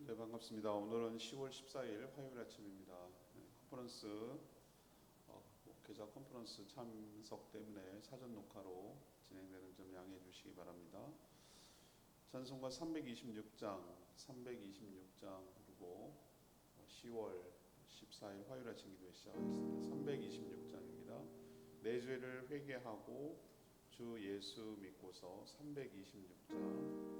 네, 반갑습니다. 오늘은 10월 14일 화요일 아침입니다. 컨퍼런스 목회자 컨퍼런스 참석 때문에 사전 녹화로 진행되는 점 양해해 주시기 바랍니다. 찬송가 326장 그리고 10월 14일 화요일 아침 기도회 시작하겠습니다. 326장입니다. 내 죄를 회개하고 주 예수 믿고서 326장.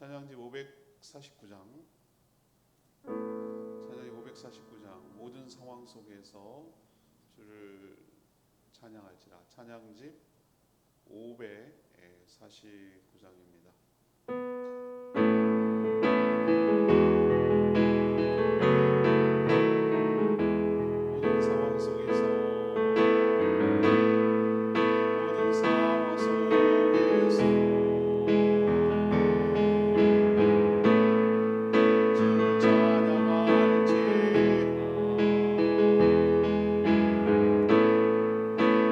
찬양지 549장 모든 상황 속에서 주를 찬양할지라. 찬양집 549장입니다.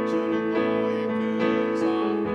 주는 너의 큰 산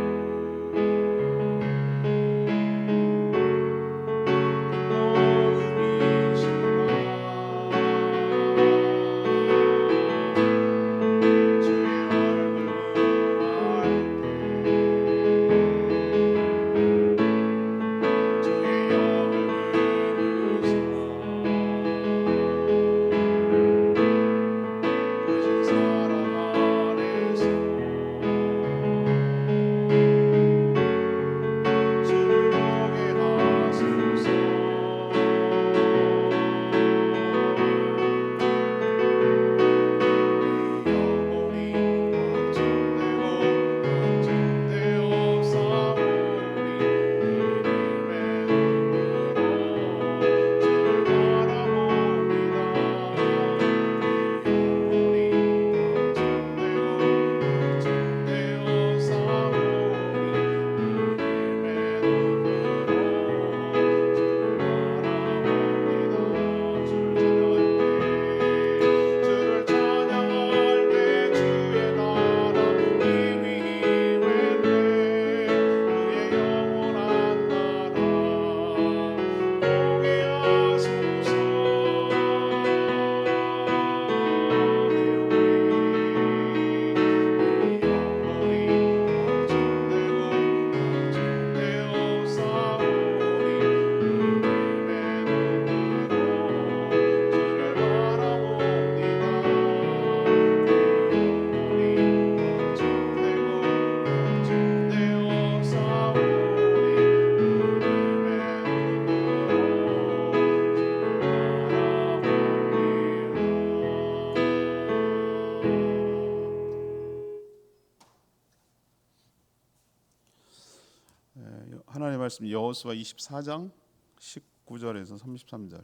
하나님의 말씀 여호수아 24장 19절에서 33절.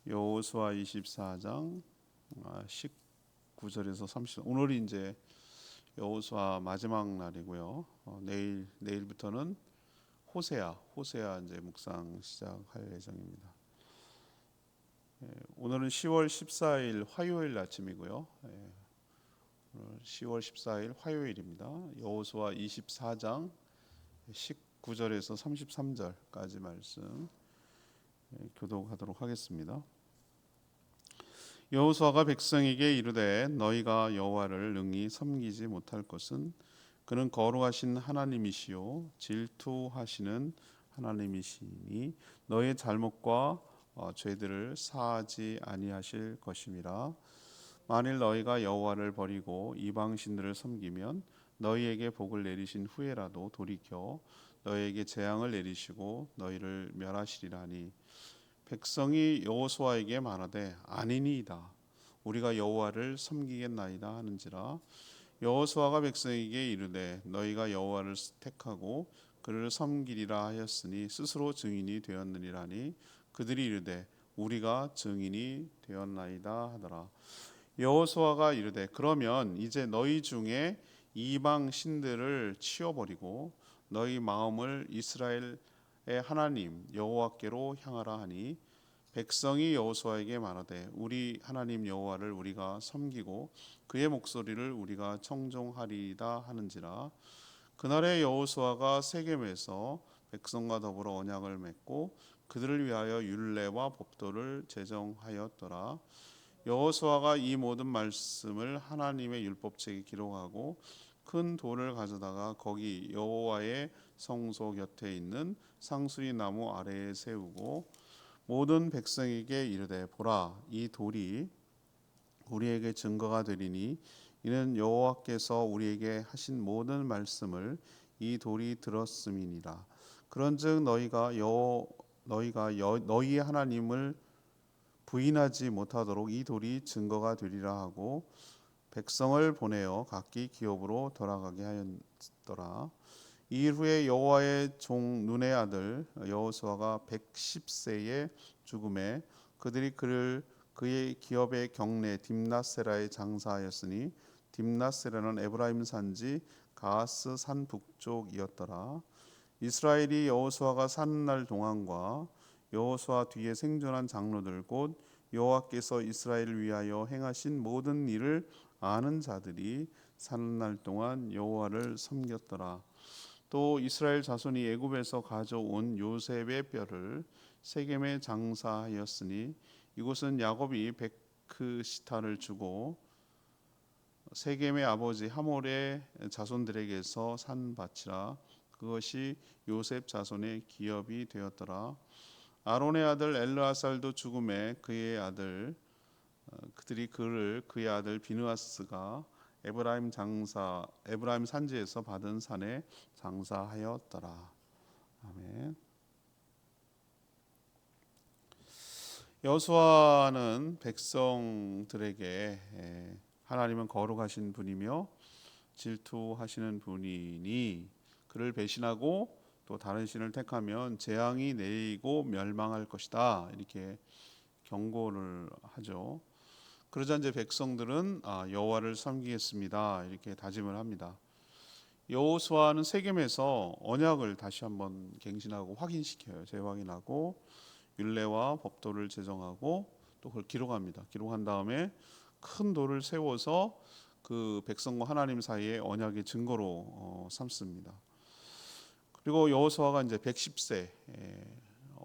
여호수아 24장 19절에서 30절. 오늘이 이제 여호수아 마지막 날이고요. 내일부터는 호세아 이제 묵상 시작할 예정입니다. 오늘은 10월 14일 화요일 아침이고요. 오늘 10월 14일 화요일입니다. 여호수아 24장 19절에서 33절까지 말씀 교독하도록 하겠습니다. 여호수아가 백성에게 이르되 너희가 여호와를 능히 섬기지 못할 것은 그는 거룩하신 하나님이시요 질투하시는 하나님이시니 너희의 잘못과 죄들을 사하지 아니하실 것임이라. 만일 너희가 여호와를 버리고 이방 신들을 섬기면 너희에게 복을 내리신 후에라도 돌이켜 너희에게 재앙을 내리시고 너희를 멸하시리라니. 백성이 여호수아에게 말하되 아니니이다 우리가 여호와를 섬기겠나이다 하는지라. 여호수아가 백성에게 이르되 너희가 여호와를 택하고 그를 섬기리라 하였으니 스스로 증인이 되었느니라니. 그들이 이르되 우리가 증인이 되었나이다 하더라. 여호수아가 이르되 그러면 이제 너희 중에 이방 신들을 치워버리고 너희 마음을 이스라엘의 하나님 여호와께로 향하라 하니. 백성이 여호수아에게 말하되 우리 하나님 여호와를 우리가 섬기고 그의 목소리를 우리가 청종하리이다 하는지라. 그날에 여호수아가 세겜에서 백성과 더불어 언약을 맺고 그들을 위하여 율례와 법도를 제정하였더라. 여호수아가 이 모든 말씀을 하나님의 율법책에 기록하고 큰 돌을 가져다가 거기 여호와의 성소 곁에 있는 상수리 나무 아래에 세우고 모든 백성에게 이르되 보라 이 돌이 우리에게 증거가 되리니 이는 여호와께서 우리에게 하신 모든 말씀을 이 돌이 들었음이니라. 그런즉 너희의 하나님을 부인하지 못하도록 이 돌이 증거가 되리라 하고 백성을 보내어 각기 기업으로 돌아가게 하였더라. 이 일 후에 여호와의 종 눈의 아들 여호수아가 110세에 죽음에 그들이 그의 기업의 경내 딥낫세라에 장사하였으니 딥낫세라는 에브라임 산지 가스 산 북쪽이었더라. 이스라엘이 여호수아가 사는 날 동안과 여호수아 뒤에 생존한 장로들 곧 여호와께서 이스라엘을 위하여 행하신 모든 일을 아는 자들이 사는 날 동안 여호와를 섬겼더라. 또 이스라엘 자손이 애굽에서 가져온 요셉의 뼈를 세겜에 장사하였으니 이곳은 야곱이 베크시타를 주고 세겜의 아버지 하몰의 자손들에게서 산 밭이라. 그것이 요셉 자손의 기업이 되었더라. 아론의 아들 엘르아살도 죽음에 그들이 그의 아들 비느하스가 에브라임 산지에서 받은 산에 장사하였더라. 아멘. 여호수아는 백성들에게 하나님은 거룩하신 분이며 질투하시는 분이니 그를 배신하고 또 다른 신을 택하면 재앙이 내리고 멸망할 것이다 이렇게 경고를 하죠. 그러자 이제 백성들은 여호와를 섬기겠습니다 이렇게 다짐을 합니다. 여호수아는 세겜에서 언약을 다시 한번 갱신하고 확인시켜요. 재확인하고 율례와 법도를 제정하고 또 그걸 기록합니다. 기록한 다음에 큰 돌을 세워서 그 백성과 하나님 사이의 언약의 증거로 삼습니다. 그리고 여호수아가 이제 110세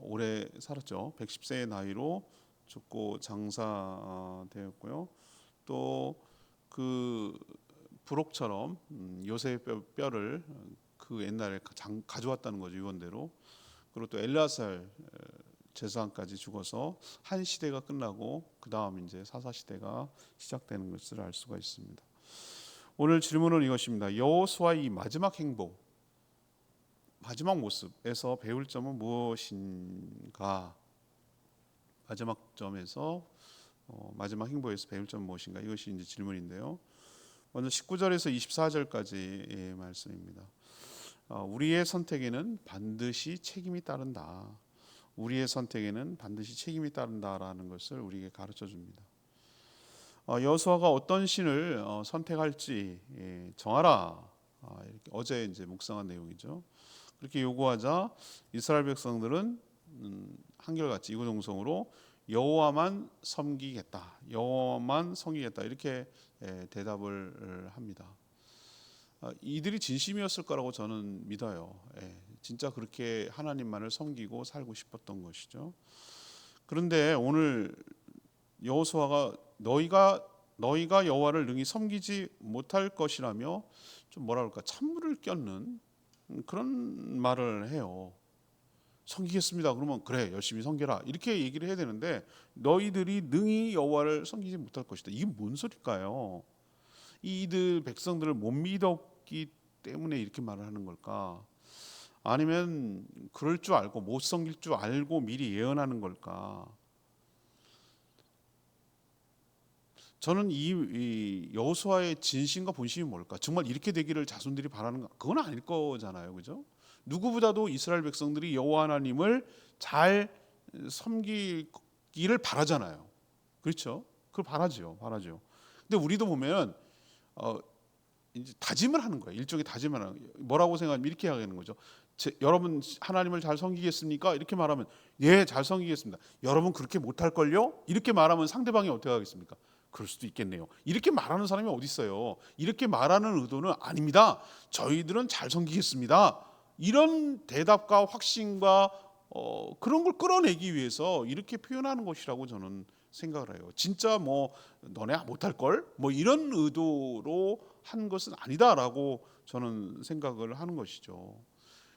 오래 살았죠. 110세의 나이로 죽고 장사되었고요. 또 그 부록처럼 요셉의 뼈를 그 옛날에 가져왔다는 거죠. 유언대로. 그리고 또 엘르아살 제사장까지 죽어서 한 시대가 끝나고 그 다음 이제 사사 시대가 시작되는 것을 알 수가 있습니다. 오늘 질문은 이것입니다. 여호수아의 이 마지막 행보, 마지막 모습에서 배울 점은 무엇인가? 마지막 점에서 마지막 행보에서 배울 점은 무엇인가? 이것이 이제 질문인데요. 먼저 19절에서 24절까지의 말씀입니다. 우리의 선택에는 반드시 책임이 따른다. 우리의 선택에는 반드시 책임이 따른다라는 것을 우리에게 가르쳐 줍니다. 여호수아가 어떤 신을 선택할지 정하라. 이렇게 어제 이제 묵상한 내용이죠. 그렇게 요구하자 이스라엘 백성들은 한결같이 이구동성으로 여호와만 섬기겠다. 여호와만 섬기겠다. 이렇게 대답을 합니다. 이들이 진심이었을 거라고 저는 믿어요. 진짜 그렇게 하나님만을 섬기고 살고 싶었던 것이죠. 그런데 오늘 여호수아가 너희가 여호와를 능히 섬기지 못할 것이라며 좀 뭐라 그럴까 찬물을 껴는 그런 말을 해요. 섬기겠습니다. 그러면 그래 열심히 섬겨라 이렇게 얘기를 해야 되는데 너희들이 능히 여호와를 섬기지 못할 것이다. 이게 뭔 소릴까요? 이들 백성들을 못 믿었기 때문에 이렇게 말을 하는 걸까? 아니면 그럴 줄 알고 못 섬길 줄 알고 미리 예언하는 걸까? 저는 이 여호수아의 진심과 본심이 뭘까? 정말 이렇게 되기를 자손들이 바라는가? 그건 아닐 거잖아요, 그죠? 누구보다도 이스라엘 백성들이 여호와 하나님을 잘 섬기기를 바라잖아요, 그렇죠? 그걸 바라죠. 근데 우리도 보면 이제 다짐을 하는 거예요. 일종의 다짐을 하는 거예요. 뭐라고 생각하면 이렇게 하는 거죠. 여러분 하나님을 잘 섬기겠습니까? 이렇게 말하면 예, 잘 섬기겠습니다. 여러분 그렇게 못할 걸요? 이렇게 말하면 상대방이 어떻게 하겠습니까? 그럴 수도 있겠네요. 이렇게 말하는 사람이 어디 있어요? 이렇게 말하는 의도는 아닙니다. 저희들은 잘 섬기겠습니다. 이런 대답과 확신과 그런 걸 끌어내기 위해서 이렇게 표현하는 것이라고 저는 생각을 해요. 진짜 뭐 너네 못할 걸? 뭐 이런 의도로 한 것은 아니다라고 저는 생각을 하는 것이죠.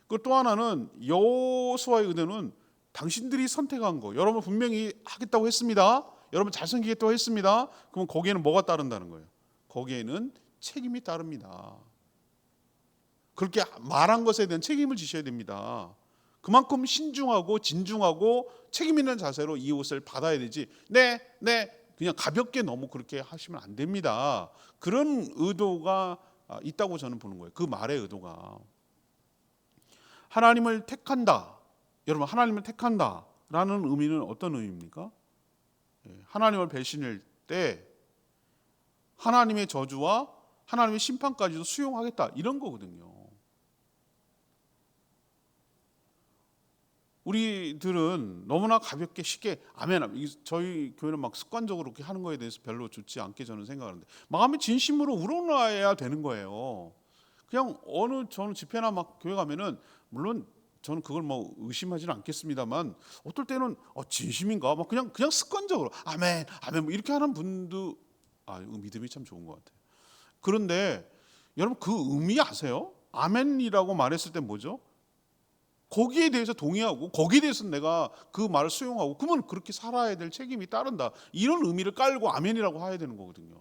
그 또 하나는 여호수아의 의도는 당신들이 선택한 거, 여러분 분명히 하겠다고 했습니다. 여러분 잘 섬기겠다고 했습니다. 그럼 거기에는 뭐가 따른다는 거예요? 거기에는 책임이 따릅니다. 그렇게 말한 것에 대한 책임을 지셔야 됩니다. 그만큼 신중하고 진중하고 책임 있는 자세로 이 옷을 받아야 되지. 네, 그냥 가볍게 너무 그렇게 하시면 안 됩니다. 그런 의도가 있다고 저는 보는 거예요. 그 말의 의도가. 하나님을 택한다. 여러분 하나님을 택한다라는 의미는 어떤 의미입니까? 하나님을 배신할 때 하나님의 저주와 하나님의 심판까지도 수용하겠다 이런 거거든요. 우리들은 너무나 가볍게 쉽게 아멘. 저희 교회는 막 습관적으로 그렇게 하는 거에 대해서 별로 좋지 않게 저는 생각하는데 마음의 진심으로 우러나야 되는 거예요. 그냥 저는 집회나 막 교회 가면은 물론 저는 그걸 뭐 의심하지는 않겠습니다만 어떨 때는 진심인가 막 그냥 습관적으로 아멘 뭐 이렇게 하는 분도 믿음이 참 좋은 것 같아요. 그런데 여러분 그 의미 아세요? 아멘이라고 말했을 때 뭐죠? 거기에 대해서 동의하고 거기에 대해서 내가 그 말을 수용하고 그러면 그렇게 살아야 될 책임이 따른다. 이런 의미를 깔고 아멘이라고 해야 되는 거거든요.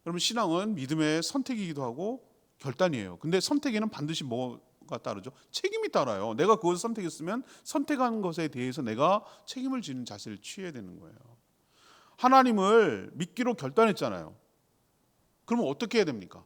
여러분 신앙은 믿음의 선택이기도 하고 결단이에요. 근데 선택에는 반드시 뭐가 따르죠? 책임이 따라요. 내가 그것을 선택했으면 선택한 것에 대해서 내가 책임을 지는 자세를 취해야 되는 거예요. 하나님을 믿기로 결단했잖아요. 그러면 어떻게 해야 됩니까?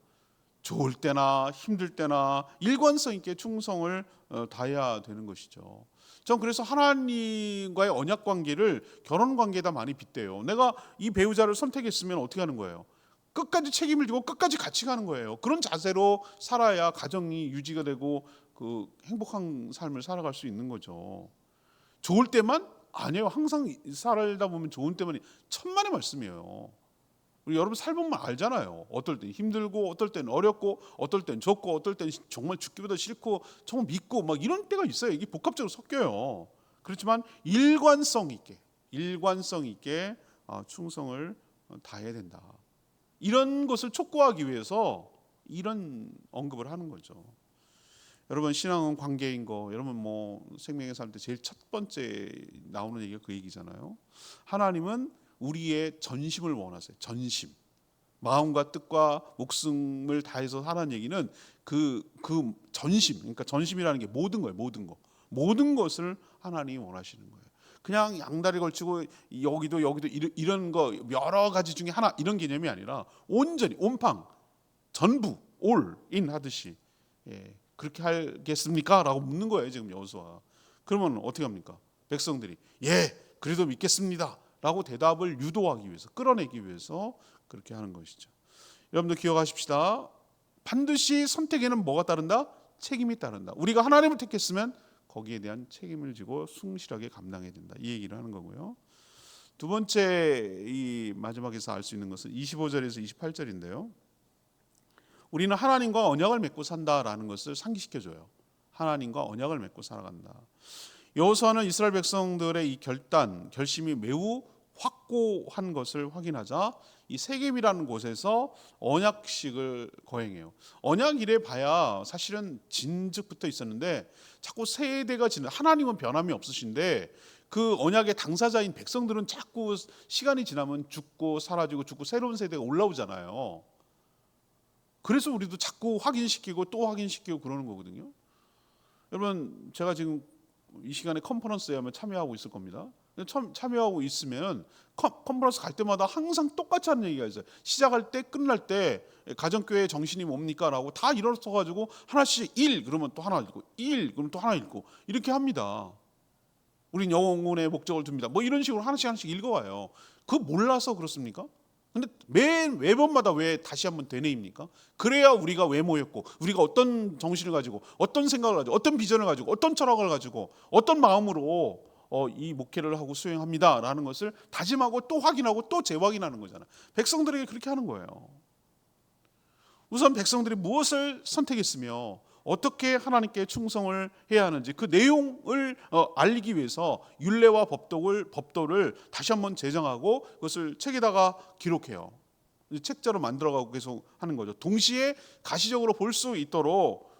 좋을 때나 힘들 때나 일관성 있게 충성을 다해야 되는 것이죠. 전 그래서 하나님과의 언약 관계를 결혼 관계에다 많이 빗대요. 내가 이 배우자를 선택했으면 어떻게 하는 거예요? 끝까지 책임을 지고 끝까지 같이 가는 거예요. 그런 자세로 살아야 가정이 유지가 되고 그 행복한 삶을 살아갈 수 있는 거죠. 좋을 때만? 아니에요. 항상 살다 보면 좋은 때만 천만의 말씀이에요. 우리 여러분 살보면 알잖아요. 어떨 땐 힘들고 어떨 땐 어렵고 어떨 땐 좋고 어떨 땐 정말 죽기보다 싫고 정말 믿고 막 이런 때가 있어요. 이게 복합적으로 섞여요. 그렇지만 일관성 있게 충성을 다해야 된다. 이런 것을 촉구하기 위해서 이런 언급을 하는 거죠. 여러분 신앙은 관계인 거. 여러분 뭐 생명의 살 때 제일 첫 번째 나오는 얘기가 그 얘기잖아요. 하나님은 우리의 전심을 원하세요. 전심. 마음과 뜻과 목숨을 다해서 하라는 얘기는 그 전심. 그러니까 전심이라는 게 모든 거예요. 모든 것을 하나님이 원하시는 거예요. 그냥 양다리 걸치고 여기도 이런 거 여러 가지 중에 하나 이런 개념이 아니라 온전히 온팡 전부 올인 하듯이 그렇게 하겠습니까? 라고 묻는 거예요. 지금 여호수아. 그러면 어떻게 합니까? 백성들이 그래도 믿겠습니다 라고 대답을 유도하기 위해서, 끌어내기 위해서 그렇게 하는 것이죠. 여러분들 기억하십시다. 반드시 선택에는 뭐가 따른다? 책임이 따른다. 우리가 하나님을 택했으면 거기에 대한 책임을 지고 충실하게 감당해야 된다. 이 얘기를 하는 거고요. 두 번째, 이 마지막에서 알 수 있는 것은 25절에서 28절인데요. 우리는 하나님과 언약을 맺고 산다라는 것을 상기시켜줘요. 하나님과 언약을 맺고 살아간다. 여호수아는 이스라엘 백성들의 이 결심이 매우 확고한 것을 확인하자 이 세겜이라는 곳에서 언약식을 거행해요. 언약이래 봐야 사실은 진즉부터 있었는데 자꾸 세대가 지나, 하나님은 변함이 없으신데 그 언약의 당사자인 백성들은 자꾸 시간이 지나면 죽고 사라지고 죽고 새로운 세대가 올라오잖아요. 그래서 우리도 자꾸 확인시키고 또 확인시키고 그러는 거거든요. 여러분, 제가 지금 이 시간에 컨퍼런스에 아마 참여하고 있을 겁니다. 참여하고 있으면 컨퍼런스 갈 때마다 항상 똑같이 하는 얘기가 있어요. 시작할 때 끝날 때 가정교회 정신이 뭡니까? 라고 다 일어서가지고 하나씩 1 그러면 또 하나 읽고 1 그러면 또 하나 읽고 이렇게 합니다. 우린 영혼의 목적을 둡니다. 뭐 이런 식으로 하나씩 읽어와요. 그거 몰라서 그렇습니까? 근데 매번마다 왜 다시 한번 되뇌입니까? 그래야 우리가 왜 모였고, 우리가 어떤 정신을 가지고, 어떤 생각을 가지고, 어떤 비전을 가지고, 어떤 철학을 가지고, 어떤 마음으로 이 목회를 하고 수행합니다라는 것을 다짐하고 또 확인하고 또 재확인하는 거잖아요. 백성들에게 그렇게 하는 거예요. 우선 백성들이 무엇을 선택했으며 어떻게 하나님께 충성을 해야 하는지 그 내용을 알리기 위해서 율례와 법도를 다시 한번 제정하고 그것을 책에다가 기록해요. 책자로 만들어가고 계속 하는 거죠. 동시에 가시적으로 볼 수 있도록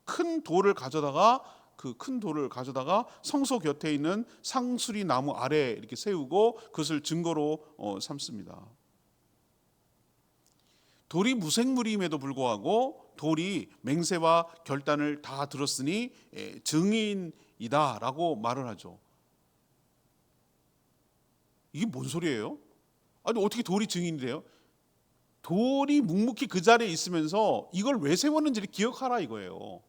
큰 돌을 가져다가 성소 곁에 있는 상수리 나무 아래에 이렇게 세우고 그것을 증거로 삼습니다. 돌이 무생물임에도 불구하고 돌이 맹세와 결단을 다 들었으니 증인이다라고 말을 하죠. 이게 뭔 소리예요? 아니 어떻게 돌이 증인이 돼요? 돌이 묵묵히 그 자리에 있으면서 이걸 왜 세웠는지를 기억하라 이거예요.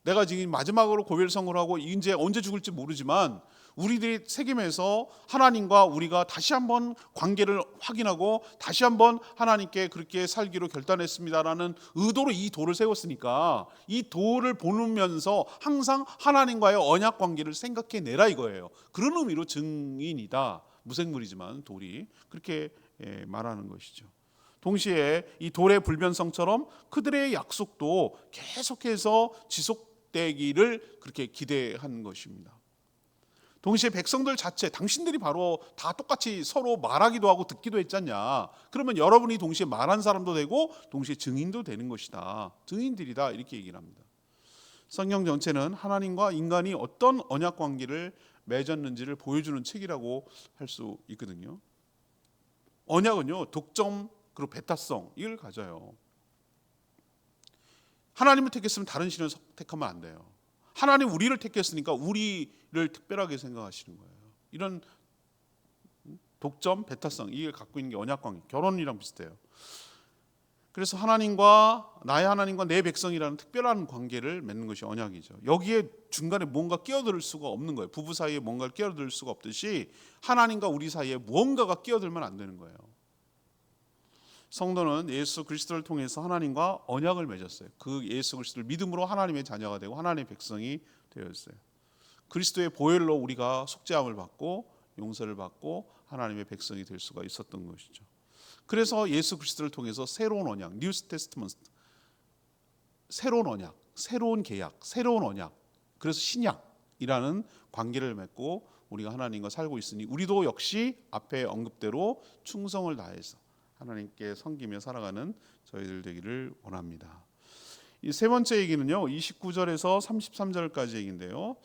내가 지금 마지막으로 고별 선고를 하고 이제 언제 죽을지 모르지만 우리들이 세겜에서 하나님과 우리가 다시 한번 관계를 확인하고 다시 한번 하나님께 그렇게 살기로 결단했습니다라는 의도로 이 돌을 세웠으니까 이 돌을 보면서 항상 하나님과의 언약 관계를 생각해내라 이거예요. 그런 의미로 증인이다. 무생물이지만 돌이 그렇게 말하는 것이죠. 동시에 이 돌의 불변성처럼 그들의 약속도 계속해서 지속되기를 그렇게 기대한 것입니다. 동시에 백성들 자체, 당신들이 바로 다 똑같이 서로 말하기도 하고 듣기도 했잖냐. 그러면 여러분이 동시에 말한 사람도 되고 동시에 증인도 되는 것이다. 증인들이다 이렇게 얘기를 합니다. 성경 전체는 하나님과 인간이 어떤 언약 관계를 맺었는지를 보여주는 책이라고 할 수 있거든요. 언약은요, 독점 그리고 배타성 이걸 가져요. 하나님을 택했으면 다른 신을 택하면 안 돼요. 하나님 우리를 택했으니까 우리를 특별하게 생각하시는 거예요. 이런 독점, 배타성 이걸 갖고 있는 게 언약관계, 결혼이랑 비슷해요. 그래서 나의 하나님과 내 백성이라는 특별한 관계를 맺는 것이 언약이죠. 여기에 중간에 뭔가 끼어들 수가 없는 거예요. 부부 사이에 뭔가를 끼어들 수가 없듯이 하나님과 우리 사이에 무언가가 끼어들면 안 되는 거예요. 성도는 예수 그리스도를 통해서 하나님과 언약을 맺었어요. 그 예수 그리스도를 믿음으로 하나님의 자녀가 되고 하나님의 백성이 되었어요. 그리스도의 보혈로 우리가 속죄함을 받고 용서를 받고 하나님의 백성이 될 수가 있었던 것이죠. 그래서 예수 그리스도를 통해서 새로운 언약, 뉴 테스트먼트, 새로운 언약, 새로운 계약, 새로운 언약, 그래서 신약이라는 관계를 맺고 우리가 하나님과 살고 있으니 우리도 역시 앞에 언급대로 충성을 다해서 하나님께 섬기며 살아가는 저희들 되기를 원합니다. 이 세 번째 얘기는요, 29절에서 33절까지 얘기인데요.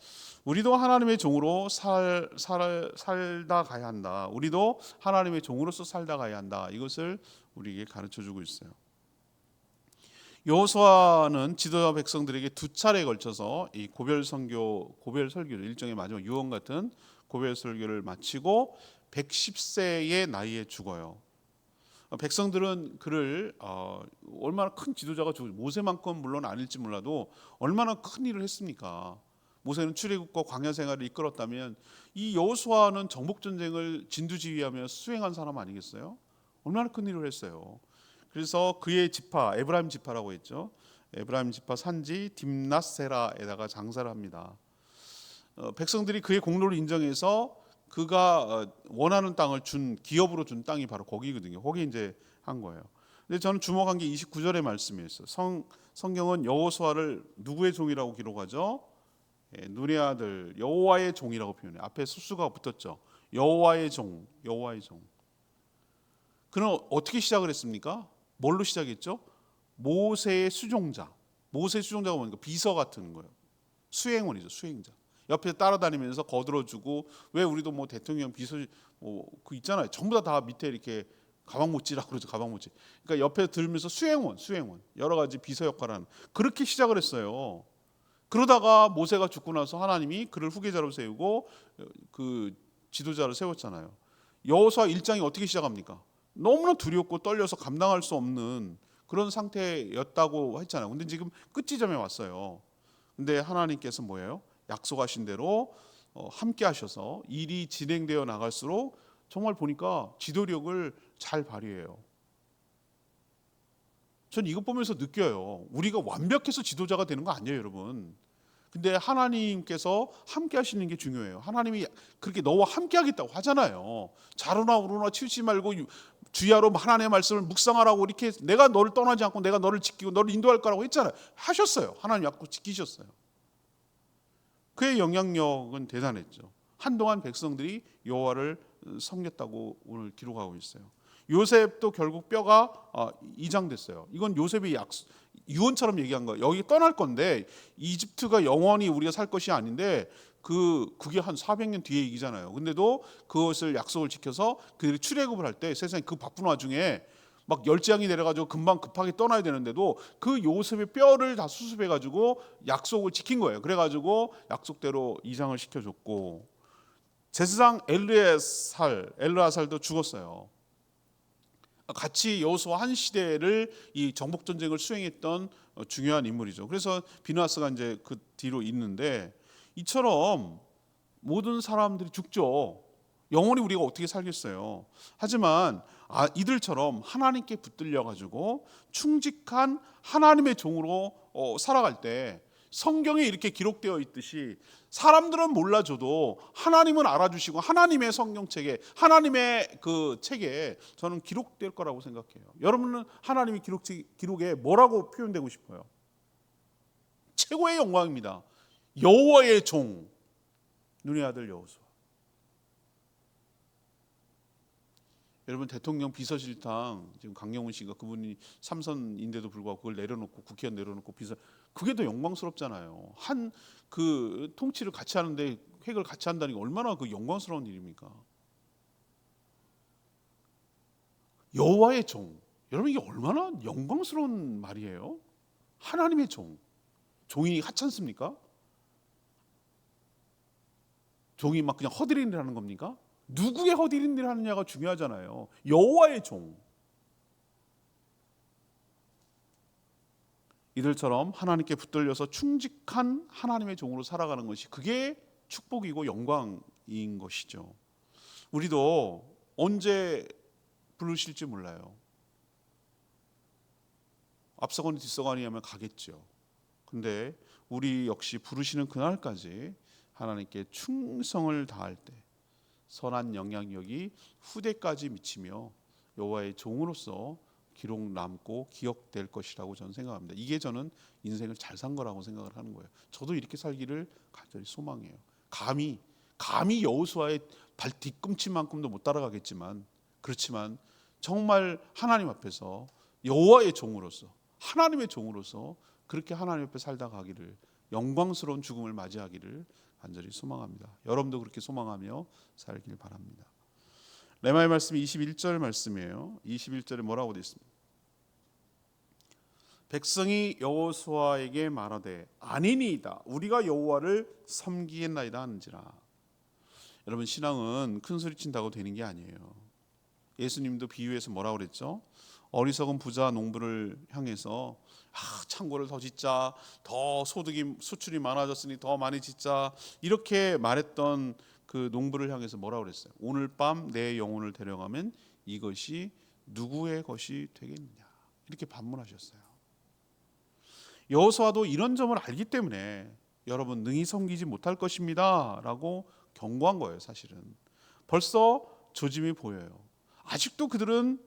우리도 하나님의 종으로 살다 가야 한다. 우리도 하나님의 종으로서 살다 가야 한다. 이것을 우리에게 가르쳐주고 있어요. 여호수아는 지도자 백성들에게 두 차례에 걸쳐서 이 고별 설교를 일종의 마지막 유언 같은 고별 설교를 마치고 110세의 나이에 죽어요. 백성들은 그를 얼마나 큰 지도자가 모세만큼 물론 아닐지 몰라도 얼마나 큰 일을 했습니까? 모세는 출애굽과 광야 생활을 이끌었다면 이 여호수아는 정복 전쟁을 진두지휘하며 수행한 사람 아니겠어요? 얼마나 큰 일을 했어요. 그래서 그의 지파 에브라임 지파라고 했죠. 에브라임 지파 산지 딥낫세라에다가 장사를 합니다. 백성들이 그의 공로를 인정해서 그가 원하는 땅을 기업으로 준 땅이 바로 거기거든요. 거기 이제 한 거예요. 근데 저는 주목한 게 29절의 말씀이었어요. 성경은 여호수아를 누구의 종이라고 기록하죠? 눈의 아들 여호와의 종이라고 표현해요. 앞에 수가 붙었죠. 여호와의 종, 여호와의 종. 그는 어떻게 시작을 했습니까? 뭘로 시작했죠? 모세의 수종자. 모세의 수종자가 뭡니까? 비서 같은 거예요. 수행원이죠, 수행자. 옆에 따라다니면서 거들어주고, 왜 우리도 뭐 대통령 비서 그 있잖아요. 전부 다 밑에 이렇게 가방 못지라고 그러죠. 가방 못지. 그러니까 옆에 들면서 수행원 여러 가지 비서 역할을 하는, 그렇게 시작을 했어요. 그러다가 모세가 죽고 나서 하나님이 그를 후계자로 세우고 그 지도자를 세웠잖아요. 여호수아 1장이 어떻게 시작합니까? 너무나 두렵고 떨려서 감당할 수 없는 그런 상태였다고 했잖아요. 근데 지금 끝지점에 왔어요. 근데 하나님께서 뭐예요? 약속하신 대로 함께 하셔서 일이 진행되어 나갈수록 정말 보니까 지도력을 잘 발휘해요. 전 이것 보면서 느껴요. 우리가 완벽해서 지도자가 되는 거 아니에요, 여러분. 근데 하나님께서 함께 하시는 게 중요해요. 하나님이 그렇게 너와 함께 하겠다고 하잖아요. 자로나 우로나 치우치 말고 주야로 하나님의 말씀을 묵상하라고, 이렇게 내가 너를 떠나지 않고 내가 너를 지키고 너를 인도할 거라고 했잖아요. 하셨어요. 하나님 약속 지키셨어요. 그의 영향력은 대단했죠. 한동안 백성들이 여호와를 섬겼다고 오늘 기록하고 있어요. 요셉도 결국 뼈가 이장됐어요. 이건 요셉의 유언처럼 얘기한 거예요. 여기 떠날 건데 이집트가 영원히 우리가 살 것이 아닌데 그게 한 400년 뒤의 얘기잖아요. 근데도 그것을 약속을 지켜서 그들이 출애굽을 할 때 세상에 그 바쁜 와중에 막 열재앙이 내려가지고 금방 급하게 떠나야 되는데도 그 요셉의 뼈를 다 수습해가지고 약속을 지킨 거예요. 그래가지고 약속대로 이장을 시켜줬고, 제사장 엘르아살도 죽었어요. 같이 여호수아 한 시대를 이 정복 전쟁을 수행했던 중요한 인물이죠. 그래서 비느하스가 이제 그 뒤로 있는데, 이처럼 모든 사람들이 죽죠. 영원히 우리가 어떻게 살겠어요? 하지만 이들처럼 하나님께 붙들려 가지고 충직한 하나님의 종으로 살아갈 때, 성경에 이렇게 기록되어 있듯이 사람들은 몰라줘도 하나님은 알아주시고 하나님의 성경책에, 하나님의 그 책에 저는 기록될 거라고 생각해요. 여러분은 하나님의 기록에 뭐라고 표현되고 싶어요? 최고의 영광입니다. 여호와의 종, 눈의 아들 여호수아. 여러분, 대통령 비서실장 지금 강영훈 씨가, 그분이 삼선인데도 불구하고 그걸 내려놓고, 국회의원 내려놓고 그게 더 영광스럽잖아요. 한 그 통치를 같이 하는데 회의를 같이 한다는 게 얼마나 그 영광스러운 일입니까? 여호와의 종, 여러분 이게 얼마나 영광스러운 말이에요? 하나님의 종이 하찮습니까? 종이 막 그냥 허드렛 일을 하는 겁니까? 누구의 허드렛 일을 하느냐가 중요하잖아요. 여호와의 종. 이들처럼 하나님께 붙들려서 충직한 하나님의 종으로 살아가는 것이, 그게 축복이고 영광인 것이죠. 우리도 언제 부르실지 몰라요. 앞서거니 뒤서거니 하면 가겠죠. 근데 우리 역시 부르시는 그날까지 하나님께 충성을 다할 때 선한 영향력이 후대까지 미치며 여호와의 종으로서 기록 남고 기억될 것이라고 저는 생각합니다. 이게 저는 인생을 잘 산 거라고 생각을 하는 거예요. 저도 이렇게 살기를 간절히 소망해요. 감히 여호수아의 발 뒤꿈치만큼도 못 따라가겠지만, 그렇지만 정말 하나님 앞에서 여호와의 종으로서, 하나님의 종으로서 그렇게 하나님 앞에 살다 가기를, 영광스러운 죽음을 맞이하기를 간절히 소망합니다. 여러분도 그렇게 소망하며 살길 바랍니다. 레마의 말씀이 21절 말씀이에요. 21절에 뭐라고 되어 있습니까? 백성이 여호수아에게 말하되 아니니이다, 우리가 여호와를 섬기겠나이다 하는지라. 여러분, 신앙은 큰 소리 친다고 되는 게 아니에요. 예수님도 비유해서 뭐라고 그랬죠? 어리석은 부자 농부를 향해서 창고를 더 짓자, 더 수출이 많아졌으니 더 많이 짓자, 이렇게 말했던 그 농부를 향해서 뭐라고 그랬어요? 오늘 밤 내 영혼을 데려가면 이것이 누구의 것이 되겠느냐, 이렇게 반문하셨어요. 여호수아도 이런 점을 알기 때문에 여러분 능히 섬기지 못할 것입니다 라고 경고한 거예요. 사실은 벌써 조짐이 보여요. 아직도 그들은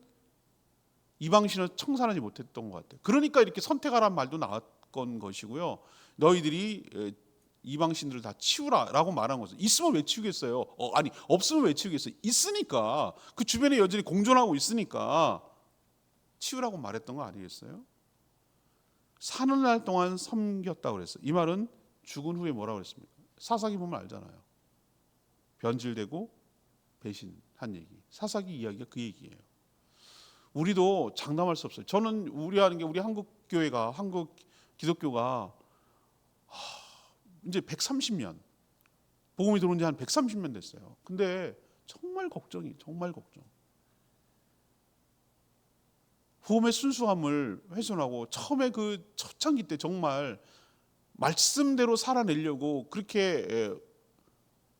이방신을 청산하지 못했던 것 같아요. 그러니까 이렇게 선택하라는 말도 나왔건 것이고요. 너희들이 이방신들을 다 치우라라고 말한 거죠. 있으면 왜 치우겠어요? 아니 없으면 왜 치우겠어요? 있으니까, 그 주변에 여전히 공존하고 있으니까 치우라고 말했던 거 아니겠어요? 사는 날 동안 섬겼다고 그랬어요. 이 말은 죽은 후에 뭐라고 그랬습니까? 사사기 보면 알잖아요. 변질되고 배신한 얘기. 사사기 이야기가 그 얘기예요. 우리도 장담할 수 없어요. 저는 우리 한국 교회가, 한국 기독교가 이제 130년, 복음이 들어온 지 한 130년 됐어요. 근데 정말 걱정. 복음의 순수함을 훼손하고 처음에 그 초창기 때 정말 말씀대로 살아내려고 그렇게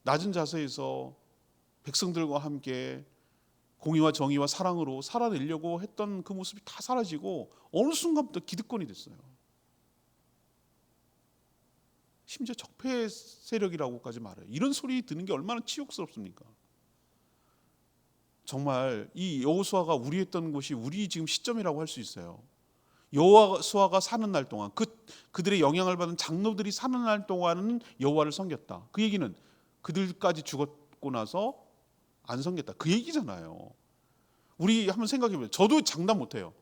낮은 자세에서 백성들과 함께 공의와 정의와 사랑으로 살아내려고 했던 그 모습이 다 사라지고 어느 순간부터 기득권이 됐어요. 심지어 적폐 세력이라고까지 말해요. 이런 소리 듣는 게 얼마나 치욕스럽습니까? 정말 이 여호수아가 우리했던 곳이 우리 지금 시점이라고 할 수 있어요. 여호수아가 사는 날 동안, 그들의 영향을 받은 장로들이 사는 날 동안은 여호와를 섬겼다. 그 얘기는 그들까지 죽었고 나서 안 섬겼다, 그 얘기잖아요. 우리 한번 생각해보세요. 저도 장담 못해요.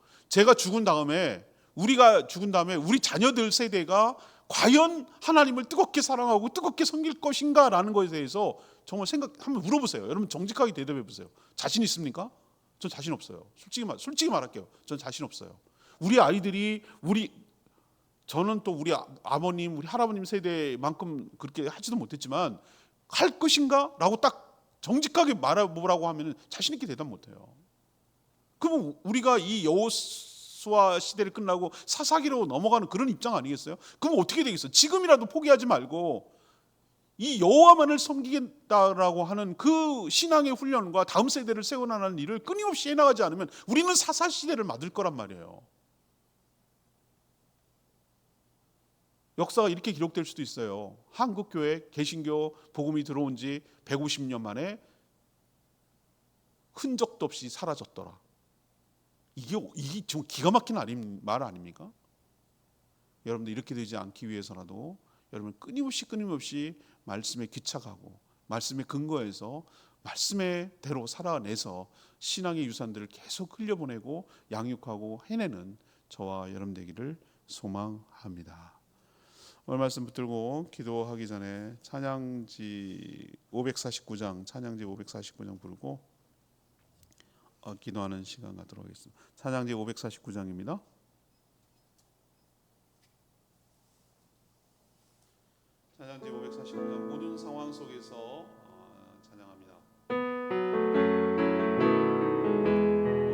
우리가 죽은 다음에 우리 자녀들 세대가 과연 하나님을 뜨겁게 사랑하고 뜨겁게 섬길 것인가라는 것에 대해서 정말 한번 물어보세요. 여러분 정직하게 대답해 보세요. 자신 있습니까? 전 자신 없어요. 솔직히 말할게요. 전 자신 없어요. 우리 아이들이 저는 또 우리 아버님, 우리 할아버님 세대만큼 그렇게 하지도 못했지만 할 것인가? 라고 딱 정직하게 말해보라고 하면 자신 있게 대답 못해요. 그럼 우리가 이 여호수아 시대를 끝나고 사사기로 넘어가는 그런 입장 아니겠어요? 그럼 어떻게 되겠어요? 지금이라도 포기하지 말고 이 여호와만을 섬기겠다라고 하는 그 신앙의 훈련과 다음 세대를 세워나가는 일을 끊임없이 해나가지 않으면 우리는 사사시대를 맞을 거란 말이에요. 역사가 이렇게 기록될 수도 있어요. 한국교회 개신교 복음이 들어온 지 150년 만에 흔적도 없이 사라졌더라. 이게 좀 기가 막힌 말 아닙니까? 여러분들 이렇게 되지 않기 위해서라도 여러분 끊임없이 말씀에 귀착하고 말씀의 근거에서 말씀의 대로 살아내서 신앙의 유산들을 계속 흘려보내고 양육하고 해내는 저와 여러분 되기를 소망합니다. 오늘 말씀 붙들고 기도하기 전에 찬양지 549장 부르고 기도하는 시간 갖도록 하겠습니다. 찬양지 549장입니다. 찬양지 549장 모든 상황 속에서 찬양합니다.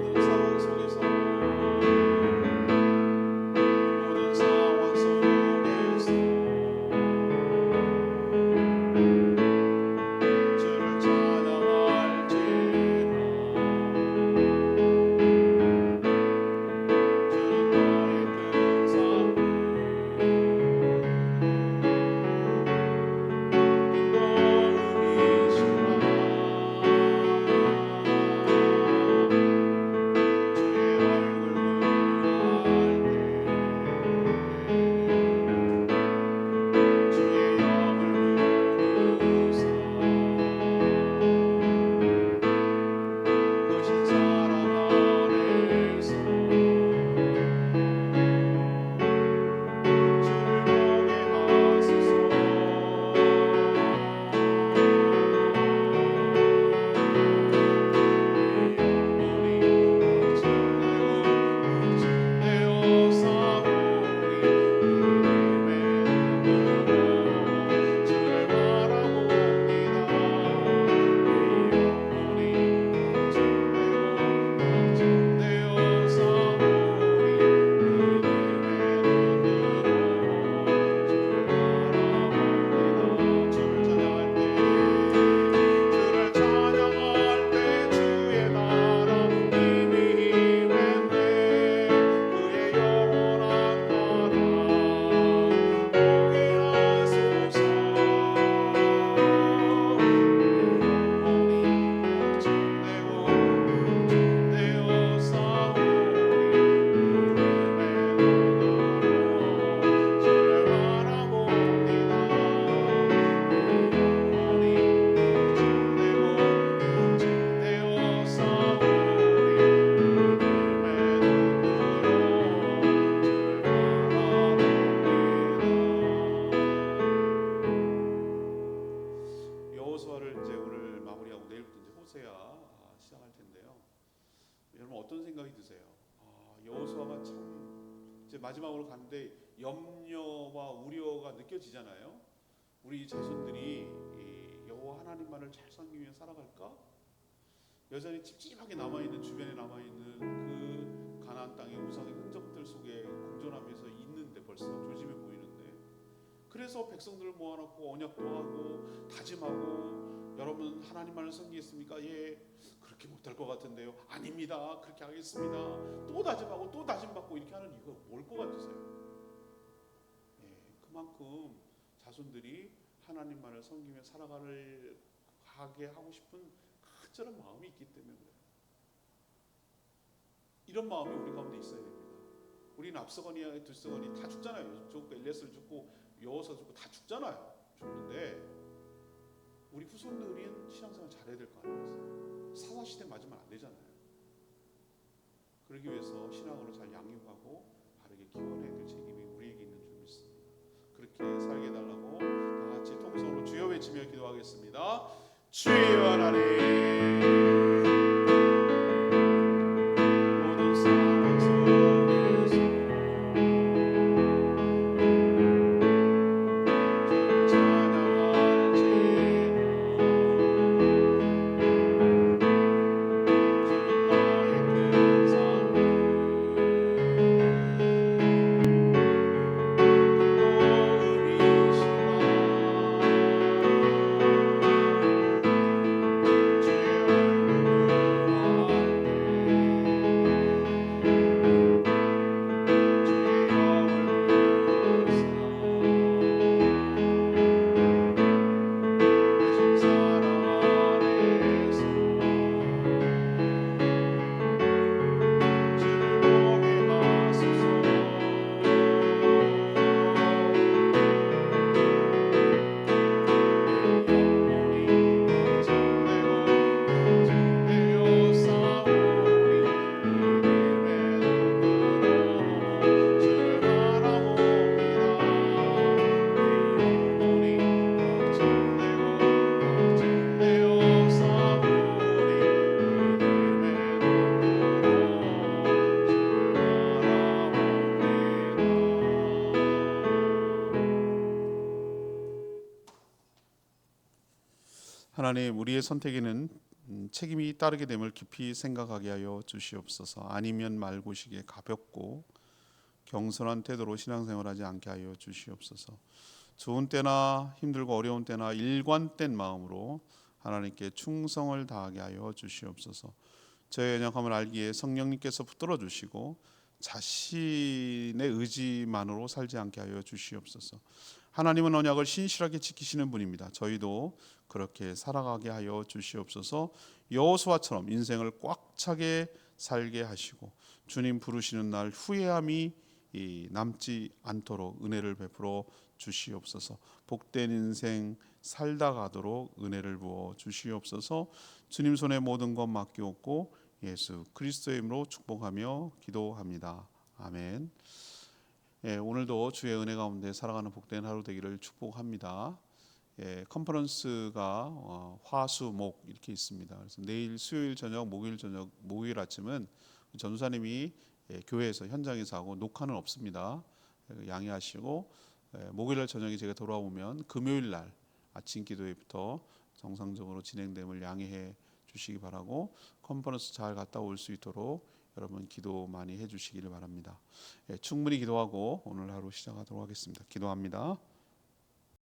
모든 상황 속에서 주를 찬양할지라. 주는 나의 큰 산 근거음이 이제 마지막으로 가는데 염려와 우려가 느껴지잖아요. 우리 자손들이 이 여호와 하나님만을 잘 섬기며 살아갈까? 여전히 찝찝하게 남아있는, 주변에 남아있는 그 가나안 땅의 우상의 흔적들 속에 공존하면서 있는데, 벌써 조짐해 보이는데, 그래서 백성들을 모아놓고 언약도 하고 다짐하고, 여러분 하나님만을 섬기겠습니까? 예. 그렇게 못할 것 같은데요. 아닙니다. 그렇게 하겠습니다. 또 다짐하고 또 다짐받고 이렇게 하는 이유가 뭘 것 같으세요? 예, 그만큼 자손들이 하나님만을 섬기며 살아가게 하고 싶은 간절한 마음이 있기 때문에 그래요. 이런 마음이 우리 가운데 있어야 됩니다. 우리는 앞서거니 뒤서거니 다 죽잖아요. 죽고 엘리야스를 죽고 여호사 죽고 다 죽잖아요. 죽는데 우리 후손들이 신앙생활 잘해야 될 거 아니겠어요? 사사시대 맞으면 안 되잖아요. 그러기 위해서 신앙으로 잘 양육하고 바르게 키워내야 될 책임이 우리에게 있는 줄 믿습니다. 그렇게 살게 해달라고 다 같이 통성으로 주여 외치며 기도하겠습니다. 주여 하나님, 모든 상황 속에서 주를 찬양할지니 주는 나의 큰 하나님, 우리의 선택에는 책임이 따르게 됨을 깊이 생각하게 하여 주시옵소서. 아니면 말고식에 가볍고 경솔한 태도로 신앙생활하지 않게 하여 주시옵소서. 좋은 때나 힘들고 어려운 때나 일관된 마음으로 하나님께 충성을 다하게 하여 주시옵소서. 저의 연약함을 알기에 성령님께서 붙들어 주시고 자신의 의지만으로 살지 않게 하여 주시옵소서. 하나님은 언약을 신실하게 지키시는 분입니다. 저희도 그렇게 살아가게 하여 주시옵소서. 여호수아처럼 인생을 꽉 차게 살게 하시고 주님 부르시는 날 후회함이 남지 않도록 은혜를 베풀어 주시옵소서. 복된 인생 살다 가도록 은혜를 부어 주시옵소서. 주님 손에 모든 것 맡기옵고 예수 그리스도의 이름으로 축복하며 기도합니다. 아멘. 예, 오늘도 주의 은혜 가운데 살아가는 복된 하루 되기를 축복합니다. 예, 컨퍼런스가 화수목 이렇게 있습니다. 그래서 내일 수요일 저녁, 목요일 저녁, 목요일 아침은 전도사님이 교회에서 현장에서 하고 녹화는 없습니다. 양해하시고 목요일 저녁에 제가 돌아오면 금요일 날 아침 기도회부터 정상적으로 진행됨을 양해해 주시기 바라고, 컨퍼런스 잘 갔다 올 수 있도록 여러분 기도 많이 해주시기를 바랍니다. 충분히 기도하고 오늘 하루 시작하도록 하겠습니다. 기도합니다.